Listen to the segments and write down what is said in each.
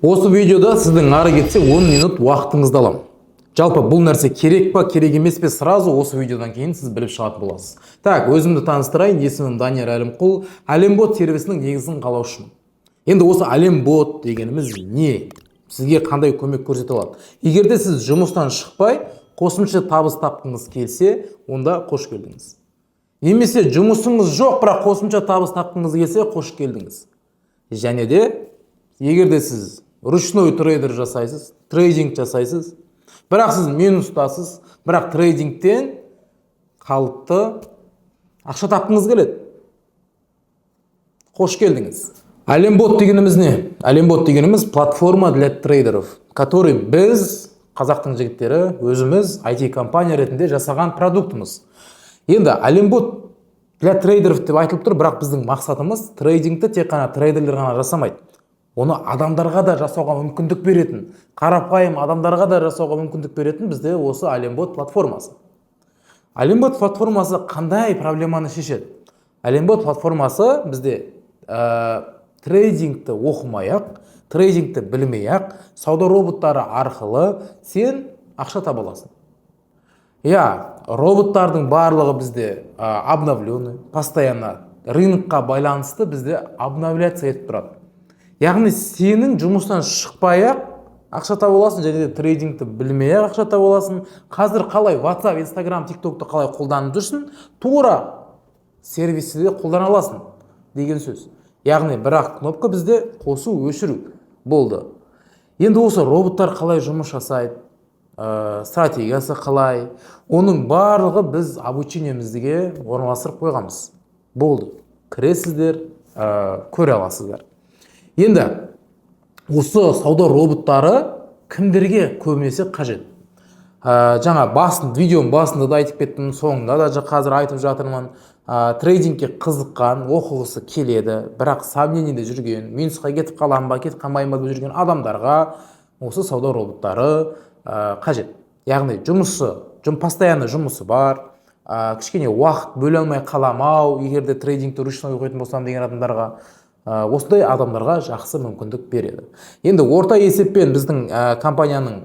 Осы видеода сіздің ары кетсе 10 минут уақытыңызды аламын. Жалпы бұл нәрсе керек па, керек емес пе, сразу осы видеодан кейін сіз біліп шығатын боласыз. Так, өзімді таныстырайын, есімім Данияр Әлімқұл, Әлембот сервисінің негізін қалаушымын. Енді осы Әлембот дегеніміз не? Сізге қандай көмек көрсете алады? Егер де сіз жұмыстан шықпай, қосымша табыс тапқыңыз келсе, онда қош келдіңіз. Немесе жұмысыңыз жоқ, бірақ қосымша табыс тапқыңыз келсе, қош келдіңіз. Және де, егер де сіз ручной трейдер жасайсыз, трейдинг жасайсыз, бірақ сіз минустасыз, бірақ трейдингтен қалыпты ақша тапқыңыз келеді. Қош келдіңіз. Әлембот дегеніміз не? Әлембот дегеніміз платформа для трейдеров, который біз, қазақтың жігіттері, өзіміз IT компания ретінде жасаған продуктымыз. Енді Әлембот для трейдеров деп айтылып тұр, бірақ біздің мақсатымыз трейдингті тек қана трейдерлер ғана жасамайды. Оны адамдарға да жасауға мүмкіндік беретін, қарапайым адамдарға да жасауға мүмкіндік беретін бізде осы Әлембот платформасы. Әлембот платформасы қандай проблеманы шешеді? Әлембот платформасы бізде трейдингті оқымай-ақ, трейдингті білмей-ақ, сауда роботтары арқылы сен ақша таба аласың. Роботтардың барлығы бізде обновленный, постоянно рынокқа байланысты бізде обновляция етіп тұрады. Яғни сенің жұмыстан шықпай-ақ ақша таба аласың, және де трейдингті білмей-ақ ақша таба аласың. Қазір қалай WhatsApp, Instagram, TikTokты қалай қолданып жүрсің, тура сервисті де қолдана аласың деген сөз. Яғни бірақ кнопка бізде қосу, өшіру болды. Енді осы роботтар қалай жұмыс жасайды, стратегиясы қалай, оның барлығы біз обучениемізге орналастырып қойғанбыз. Болды. Кіресіздер, көре аласыздар. Енді осы сауда роботтары кімдерге көбінесе қажет? Жаңа видеоның басында да айтып кеттім, соңында да қазір айтып жатырмын. Трейдингке қызыққан, оқығысы келеді, бірақ сомнениеде жүрген, минусқа кетіп қалам ба, кетіп қалмайын ба деп жүрген адамдарға осы сауда роботтары қажет. Яғни постоянно жұмысы бар, кішкене уақыт бөле алмай қалам-ау, егер де трейдингті ручной оқитын болсам деген адамдарға, осындай адамдарға жақсы мүмкіндік береді. Енді орта есеппен біздің компанияның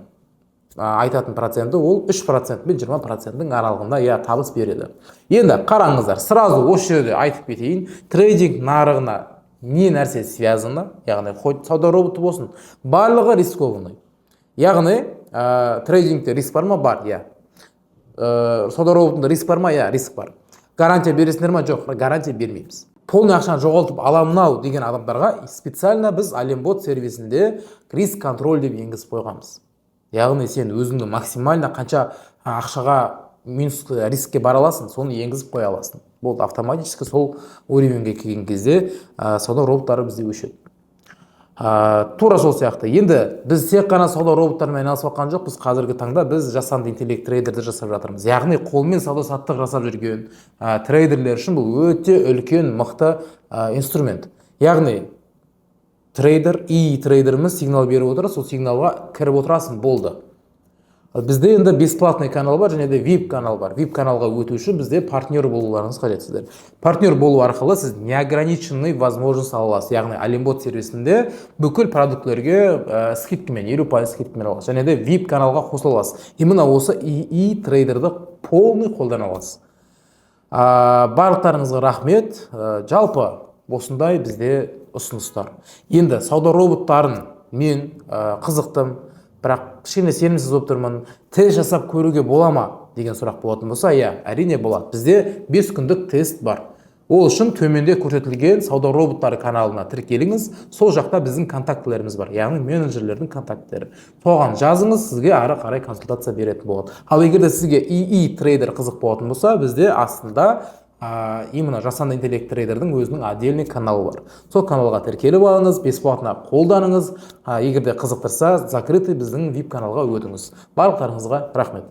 айтатын проценті ол 3% пен 20%-ның аралығында табыс береді. Енді қараңыздар, сразу осы жерде айтып кетейін, трейдинг нарығына не нәрсе связаны, яғни сауда роботы болсын, барлығы рискованный. Яғни трейдингте риск бар ма? Бар, сауда роботында риск бар ма? Риск бар. Гарантия бересіңдер ма? Жоқ, гарантия бермейміз. Полный ақшаны жоғалтып аламын-ау деген адамдарға специально біз Әлембот сервисінде риск контроль деп енгізіп қойғанбыз. Яғни сен өзіңді максимально қанша ақшаға минус рискке бара аласың, соны енгізіп қоя аласың. Болды, автоматически сол уровеньге келген кезде сауда роботтары бізде өшеді. Тура сол сияқты. Енді біз тек қана сауда роботтарымен айналысып жатқан жоқ, біз қазіргі таңда біз жасанды интеллект трейдерді жасап жатырмыз. Яғни қолмен сауда-саттық жасап жүрген трейдерлер үшін бұл өте үлкен мықты инструмент. Яғни трейдер, трейдеріміз сигнал беріп отыр, сол сигналға кіріп отырасың, болды. Бізде енді бесплатный канал бар, және де VIP канал бар. VIP каналға өту үшін бізде партнер болуларыңыз қажетсіздер. Партнер болу арқылы сіз неограниченный возможность ала аласыз. Яғни Әлембот сервисінде бүкіл продуктлерге скидкамен, 50% скидкамен аласыз. Және де VIP каналға қосыла аласыз. Именно осы трейдерді полный қолдана аласыз. Барлықтарыңызға рахмет. Жалпы осындай бізде ұсыныстар. Енді сауда роботтарын мен қызықтым, бірақ кішкене сенімсіз болып тұрмын. Тест жасап көруге бола ма деген сұрақ болатын болса, әрине болады. Бізде 5 күндік тест бар. Ол үшін төменде көрсетілген сауда роботтары каналына тіркеліңіз. Сол жақта біздің контактілеріміз бар, яғни менеджерлердің контакттері. Соған жазыңыз, сізге ары қарай консультация беретін болады. Ал егер де сізге трейдер қызық болатын болса, бізде астында именно жасанды интеллект трейдердің өзінің отдельный каналы бар. Сол каналға тіркеліп алыңыз, бесплатно қолданыңыз. Егер де қызықтырса, закрытый біздің VIP каналға өтіңіз. Барлықтарыңызға рахмет.